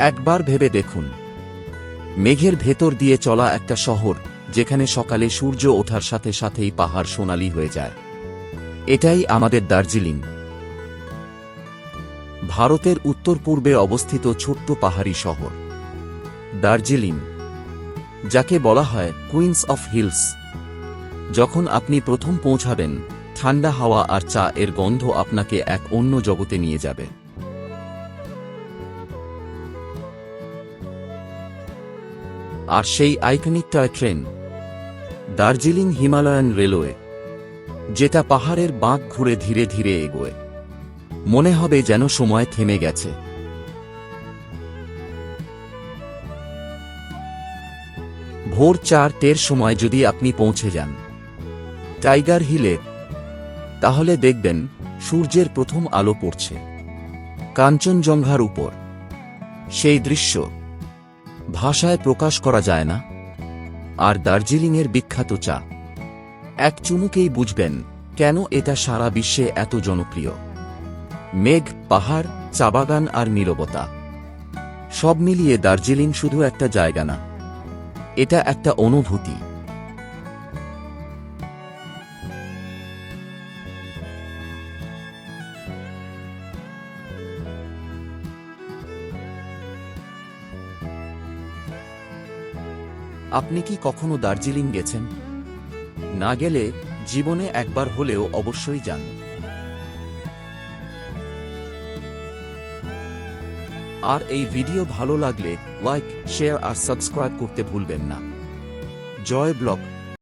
একবার ভেবে দেখুন, মেঘের ভেতর দিয়ে চলা একটা শহর, যেখানে সকালে সূর্য ওঠার সাথে সাথেই পাহাড় সোনালি হয়ে যায়। এটাই আমাদের দার্জিলিং, ভারতের উত্তর পূর্বে অবস্থিত ছোট্ট পাহাড়ি শহর দার্জিলিং, যাকে বলা হয় কুইন্স অফ হিলস। যখন আপনি প্রথম পৌঁছাবেন, ঠান্ডা হাওয়া আর চা এর গন্ধ আপনাকে এক অন্য জগতে নিয়ে যাবে। আর সেই iconic toy train, Darjeeling Himalayan railway, যেটা পাহাড়ের বাঁক ঘুরে ধীরে ধীরে এগোয়, মনে হবে যেন সময় থেমে গেছে। ভোর 4টের সময় যদি আপনি পৌঁছে যান টাইগার হিলে, তাহলে দেখবেন সূর্যের প্রথম আলো পড়ছে কাঞ্চনজঙ্ঘার উপর। সেই দৃশ্য ভাষায় প্রকাশ করা যায় না। আর দার্জিলিংয়ের বিখ্যাত চা, এক চুমুকেই বুঝবেন কেন এটা সারা বিশ্বে এত জনপ্রিয়। মেঘ, পাহাড়, চা বাগান আর নীরবতা, সব মিলিয়ে দার্জিলিং শুধু একটা জায়গা না, এটা একটা অনুভূতি। আপনি কি কখনো দার্জিলিং গেছেন? না গেলে জীবনে একবার হলেও অবশ্যই যান। আর এই ভিডিও ভালো লাগলে লাইক, শেয়ার আর সাবস্ক্রাইব করতে ভুলবেন না। জয় ব্লগ।